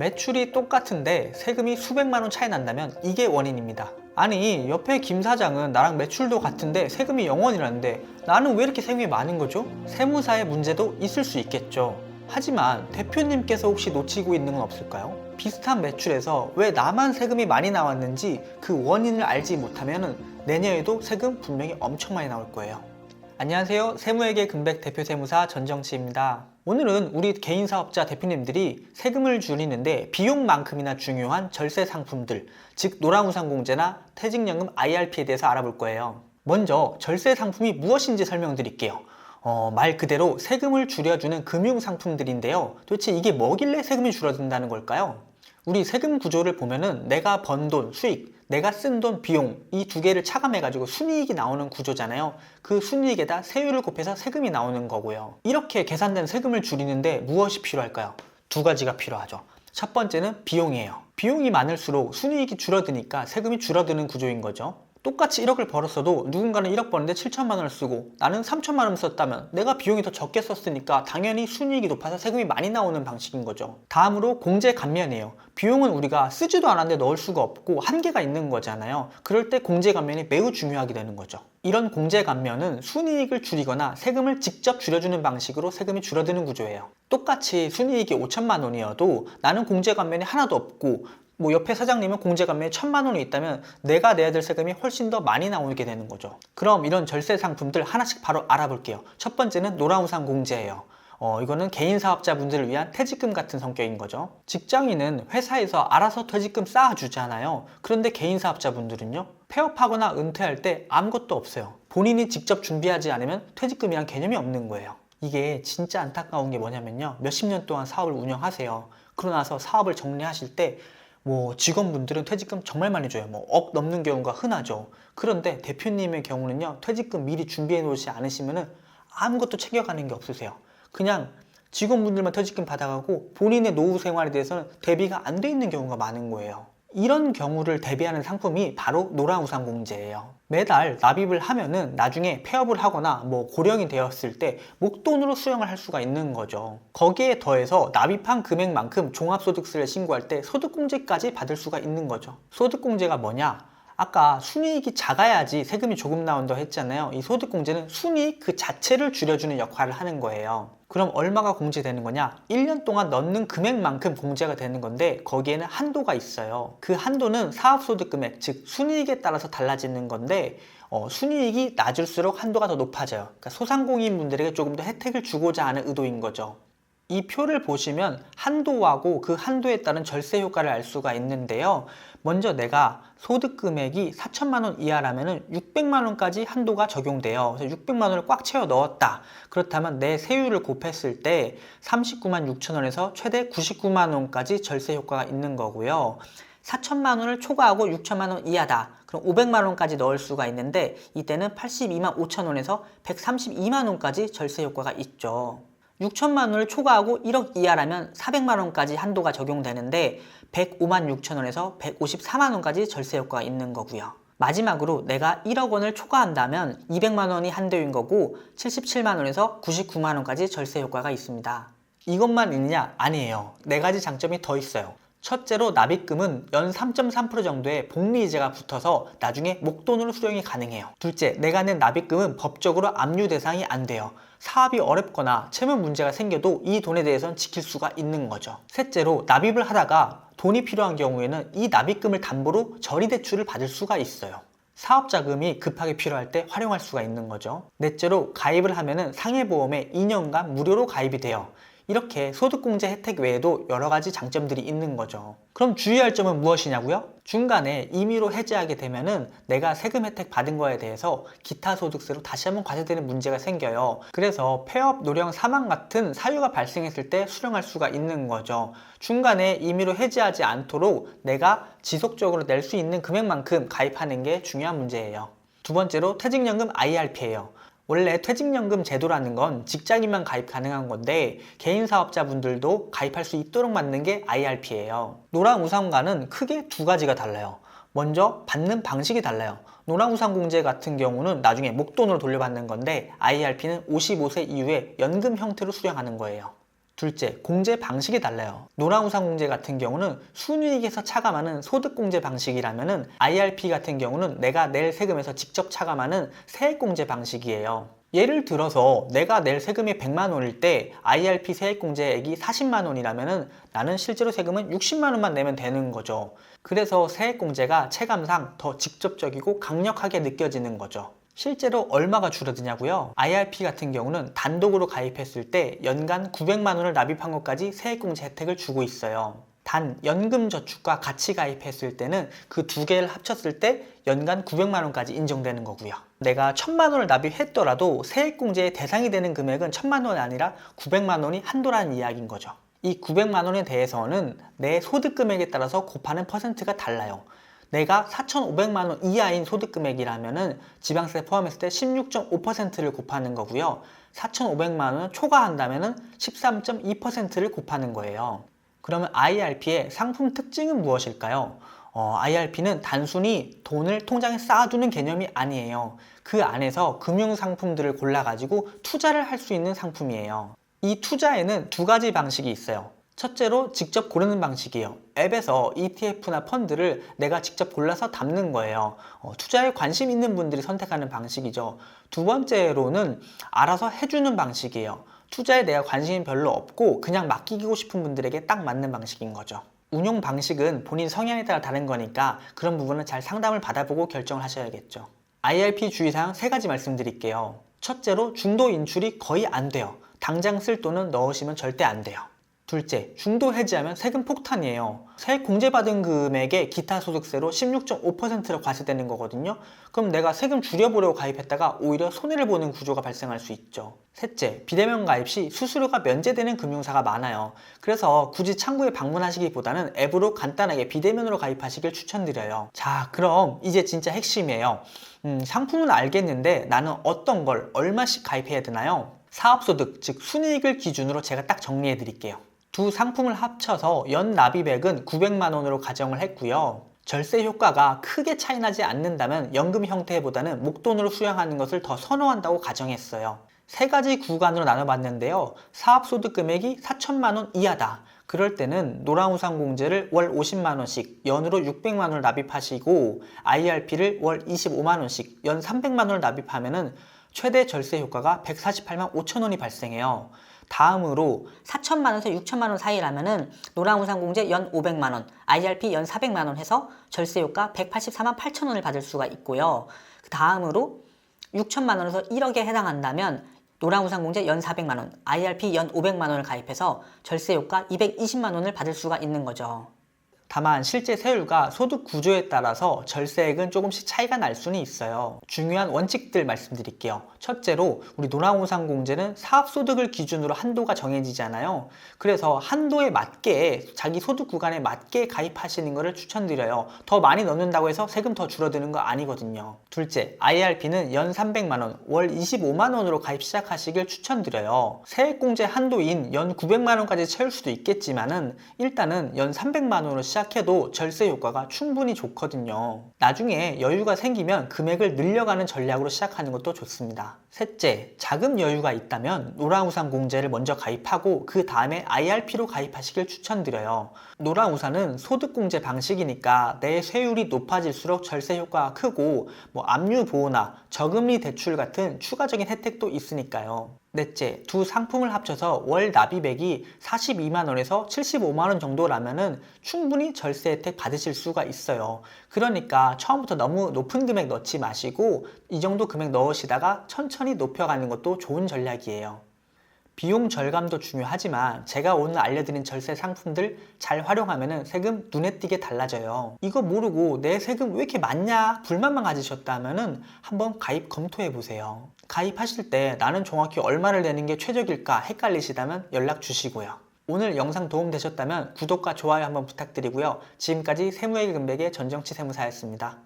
매출이 똑같은데 세금이 수백만 원 차이 난다면 이게 원인입니다. 아니, 옆에 김 사장은 나랑 매출도 같은데 세금이 0원이라는데 나는 왜 이렇게 세금이 많은 거죠? 세무사의 문제도 있을 수 있겠죠. 하지만 대표님께서 혹시 놓치고 있는 건 없을까요? 비슷한 매출에서 왜 나만 세금이 많이 나왔는지 그 원인을 알지 못하면 내년에도 세금 분명히 엄청 많이 나올 거예요. 안녕하세요. 세무회계 금백 대표 세무사 전정치입니다. 오늘은 우리 개인 사업자 대표님들이 세금을 줄이는데 비용만큼이나 중요한 절세 상품들, 즉 노란우산공제나 퇴직연금 IRP에 대해서 알아볼 거예요. 먼저 절세 상품이 무엇인지 설명드릴게요. 말 그대로 세금을 줄여주는 금융상품들인데요. 도대체 이게 뭐길래 세금이 줄어든다는 걸까요? 우리 세금 구조를 보면은 내가 번 돈, 수익, 내가 쓴 돈, 비용 이 두 개를 차감해가지고 순이익이 나오는 구조잖아요. 그 순이익에다 세율을 곱해서 세금이 나오는 거고요. 이렇게 계산된 세금을 줄이는데 무엇이 필요할까요? 두 가지가 필요하죠. 첫 번째는 비용이에요. 비용이 많을수록 순이익이 줄어드니까 세금이 줄어드는 구조인 거죠. 똑같이 1억을 벌었어도 누군가는 1억 버는데 7천만 원을 쓰고 나는 3천만 원 썼다면 내가 비용이 더 적게 썼으니까 당연히 순이익이 높아서 세금이 많이 나오는 방식인 거죠. 다음으로 공제 감면이에요. 비용은 우리가 쓰지도 않았는데 넣을 수가 없고 한계가 있는 거잖아요. 그럴 때 공제 감면이 매우 중요하게 되는 거죠. 이런 공제 감면은 순이익을 줄이거나 세금을 직접 줄여주는 방식으로 세금이 줄어드는 구조예요. 똑같이 순이익이 5천만 원이어도 나는 공제 감면이 하나도 없고 옆에 사장님은 공제 감면이 1,000만 원이 있다면 내가 내야 될 세금이 훨씬 더 많이 나오게 되는 거죠. 그럼 이런 절세 상품들 하나씩 바로 알아볼게요. 첫 번째는 노란우산 공제예요. 이거는 개인 사업자분들을 위한 퇴직금 같은 성격인 거죠. 직장인은 회사에서 알아서 퇴직금 쌓아주잖아요. 그런데 개인 사업자분들은요, 폐업하거나 은퇴할 때 아무것도 없어요. 본인이 직접 준비하지 않으면 퇴직금이란 개념이 없는 거예요. 이게 진짜 안타까운 게 뭐냐면요, 몇십 년 동안 사업을 운영하세요. 그러고 나서 사업을 정리하실 때 직원분들은 퇴직금 정말 많이 줘요. 억 넘는 경우가 흔하죠. 그런데 대표님의 경우는요, 퇴직금 미리 준비해 놓지 않으시면은 아무것도 챙겨가는 게 없으세요. 그냥 직원분들만 퇴직금 받아가고 본인의 노후 생활에 대해서는 대비가 안 돼 있는 경우가 많은 거예요. 이런 경우를 대비하는 상품이 바로 노란우산공제예요. 매달 납입을 하면은 나중에 폐업을 하거나 고령이 되었을 때 목돈으로 수령을 할 수가 있는 거죠. 거기에 더해서 납입한 금액만큼 종합소득세를 신고할 때 소득공제까지 받을 수가 있는 거죠. 소득공제가 뭐냐? 아까 순이익이 작아야지 세금이 조금 나온다고 했잖아요. 이 소득공제는 순이익 그 자체를 줄여주는 역할을 하는 거예요. 그럼 얼마가 공제되는 거냐? 1년 동안 넣는 금액만큼 공제가 되는 건데 거기에는 한도가 있어요. 그 한도는 사업소득금액, 즉 순이익에 따라서 달라지는 건데 순이익이 낮을수록 한도가 더 높아져요. 그러니까 소상공인분들에게 조금 더 혜택을 주고자 하는 의도인 거죠. 이 표를 보시면 한도하고 그 한도에 따른 절세 효과를 알 수가 있는데요. 먼저 내가 소득 금액이 4천만 원 이하라면 600만 원까지 한도가 적용돼요. 그래서 600만 원을 꽉 채워 넣었다. 그렇다면 내 세율을 곱했을 때 39만 6천 원에서 최대 99만 원까지 절세 효과가 있는 거고요. 4천만 원을 초과하고 6천만 원 이하다. 그럼 500만 원까지 넣을 수가 있는데 이때는 82만 5천 원에서 132만 원까지 절세 효과가 있죠. 6천만 원을 초과하고 1억 이하라면 400만 원까지 한도가 적용되는데 105만 6천 원에서 154만 원까지 절세 효과가 있는 거고요. 마지막으로 내가 1억 원을 초과한다면 200만 원이 한도인 거고 77만 원에서 99만 원까지 절세 효과가 있습니다. 이것만 있느냐? 아니에요. 4가지 장점이 더 있어요. 첫째로 납입금은 연 3.3% 정도의 복리이자가 붙어서 나중에 목돈으로 수령이 가능해요. 둘째, 내가 낸 납입금은 법적으로 압류 대상이 안 돼요. 사업이 어렵거나 채무 문제가 생겨도 이 돈에 대해서는 지킬 수가 있는 거죠. 셋째로, 납입을 하다가 돈이 필요한 경우에는 이 납입금을 담보로 저리대출을 받을 수가 있어요. 사업자금이 급하게 필요할 때 활용할 수가 있는 거죠. 넷째로, 가입을 하면은 상해보험에 2년간 무료로 가입이 돼요. 이렇게 소득공제 혜택 외에도 여러 가지 장점들이 있는 거죠. 그럼 주의할 점은 무엇이냐고요? 중간에 임의로 해지하게 되면은 내가 세금 혜택 받은 거에 대해서 기타 소득세로 다시 한번 과세되는 문제가 생겨요. 그래서 폐업, 노령, 사망 같은 사유가 발생했을 때 수령할 수가 있는 거죠. 중간에 임의로 해지하지 않도록 내가 지속적으로 낼 수 있는 금액만큼 가입하는 게 중요한 문제예요. 두 번째로 퇴직연금 IRP예요. 원래 퇴직연금 제도라는 건 직장인만 가입 가능한 건데 개인 사업자분들도 가입할 수 있도록 만든 게 IRP예요. 노란우산과는 크게 2가지가 달라요. 먼저 받는 방식이 달라요. 노란우산공제 같은 경우는 나중에 목돈으로 돌려받는 건데 IRP는 55세 이후에 연금 형태로 수령하는 거예요. 둘째, 공제 방식이 달라요. 노랑우산공제 같은 경우는 순이익에서 차감하는 소득공제 방식이라면은 IRP 같은 경우는 내가 낼 세금에서 직접 차감하는 세액공제 방식이에요. 예를 들어서 내가 낼 세금이 100만 원일 때 IRP 세액공제액이 40만 원이라면은 나는 실제로 세금은 60만 원만 내면 되는 거죠. 그래서 세액공제가 체감상 더 직접적이고 강력하게 느껴지는 거죠. 실제로 얼마가 줄어드냐고요? IRP 같은 경우는 단독으로 가입했을 때 연간 900만 원을 납입한 것까지 세액공제 혜택을 주고 있어요. 단 연금저축과 같이 가입했을 때는 그 두 개를 합쳤을 때 연간 900만 원까지 인정되는 거고요. 내가 1000만 원을 납입했더라도 세액공제의 대상이 되는 금액은 1000만 원이 아니라 900만 원이 한도라는 이야기인 거죠. 이 900만 원에 대해서는 내 소득 금액에 따라서 곱하는 퍼센트가 달라요. 내가 4,500만 원 이하인 소득 금액이라면은 지방세 포함했을 때 16.5%를 곱하는 거고요. 4,500만 원을 초과한다면은 13.2%를 곱하는 거예요. 그러면 IRP의 상품 특징은 무엇일까요? IRP는 단순히 돈을 통장에 쌓아두는 개념이 아니에요. 그 안에서 금융상품들을 골라가지고 투자를 할 수 있는 상품이에요. 이 투자에는 두 가지 방식이 있어요. 첫째로 직접 고르는 방식이에요. 앱에서 ETF나 펀드를 내가 직접 골라서 담는 거예요. 투자에 관심 있는 분들이 선택하는 방식이죠. 두 번째로는 알아서 해주는 방식이에요. 투자에 내가 관심이 별로 없고 그냥 맡기고 싶은 분들에게 딱 맞는 방식인 거죠. 운용 방식은 본인 성향에 따라 다른 거니까 그런 부분은 잘 상담을 받아보고 결정을 하셔야겠죠. IRP 주의사항 3가지 말씀드릴게요. 첫째로 중도 인출이 거의 안 돼요. 당장 쓸 돈은 넣으시면 절대 안 돼요. 둘째, 중도 해지하면 세금 폭탄이에요. 세액 공제받은 금액에 기타 소득세로 16.5%로 과세되는 거거든요. 그럼 내가 세금 줄여보려고 가입했다가 오히려 손해를 보는 구조가 발생할 수 있죠. 셋째, 비대면 가입 시 수수료가 면제되는 금융사가 많아요. 그래서 굳이 창구에 방문하시기보다는 앱으로 간단하게 비대면으로 가입하시길 추천드려요. 자, 그럼 이제 진짜 핵심이에요. 상품은 알겠는데 나는 어떤 걸 얼마씩 가입해야 되나요? 사업소득, 즉 순이익을 기준으로 제가 딱 정리해 드릴게요. 두 상품을 합쳐서 연 납입액은 900만 원으로 가정을 했고요. 절세 효과가 크게 차이나지 않는다면 연금 형태보다는 목돈으로 수령하는 것을 더 선호한다고 가정했어요. 3가지 구간으로 나눠봤는데요. 사업소득 금액이 4천만 원 이하다. 그럴 때는 노랑우산공제를 월 50만 원씩 연으로 600만 원을 납입하시고 IRP를 월 25만 원씩 연 300만 원을 납입하면은 최대 절세 효과가 148만 5천 원이 발생해요. 다음으로 4천만 원에서 6천만 원 사이라면은 노랑우산공제 연 500만 원, IRP 연 400만 원 해서 절세 효과 184만 8천 원을 받을 수가 있고요. 그 다음으로 6천만 원에서 1억에 해당한다면 노랑우산공제 연 400만 원, IRP 연 500만 원을 가입해서 절세 효과 220만 원을 받을 수가 있는 거죠. 다만 실제 세율과 소득 구조에 따라서 절세액은 조금씩 차이가 날 수는 있어요. 중요한 원칙들 말씀드릴게요. 첫째로 우리 노랑우산공제는 사업소득을 기준으로 한도가 정해지잖아요. 그래서 한도에 맞게 자기 소득 구간에 맞게 가입하시는 것을 추천드려요. 더 많이 넣는다고 해서 세금 더 줄어드는 거 아니거든요. 둘째, IRP는 연 300만 원, 월 25만 원으로 가입 시작하시길 추천드려요. 세액공제 한도인 연 900만 원까지 채울 수도 있겠지만은 일단은 연 300만 원으로 시작해도 절세 효과가 충분히 좋거든요. 나중에 여유가 생기면 금액을 늘려가는 전략으로 시작하는 것도 좋습니다. 셋째, 자금 여유가 있다면 노랑우산공제를 먼저 가입하고 그 다음에 IRP로 가입하시길 추천드려요. 노랑우산은 소득공제 방식이니까 내 세율이 높아질수록 절세 효과가 크고 압류보호나 저금리 대출 같은 추가적인 혜택도 있으니까요. 넷째, 두 상품을 합쳐서 월 납입액이 42만 원에서 75만 원 정도라면은 충분히 절세 혜택 받으실 수가 있어요. 그러니까 처음부터 너무 높은 금액 넣지 마시고 이 정도 금액 넣으시다가 천천히 높여가는 것도 좋은 전략이에요. 비용 절감도 중요하지만 제가 오늘 알려드린 절세 상품들 잘 활용하면 세금 눈에 띄게 달라져요. 이거 모르고 내 세금 왜 이렇게 많냐 불만만 가지셨다면 한번 가입 검토해 보세요. 가입하실 때 나는 정확히 얼마를 내는 게 최적일까 헷갈리시다면 연락 주시고요. 오늘 영상 도움되셨다면 구독과 좋아요 한번 부탁드리고요. 지금까지 세무회계 금백의 전정치 세무사였습니다.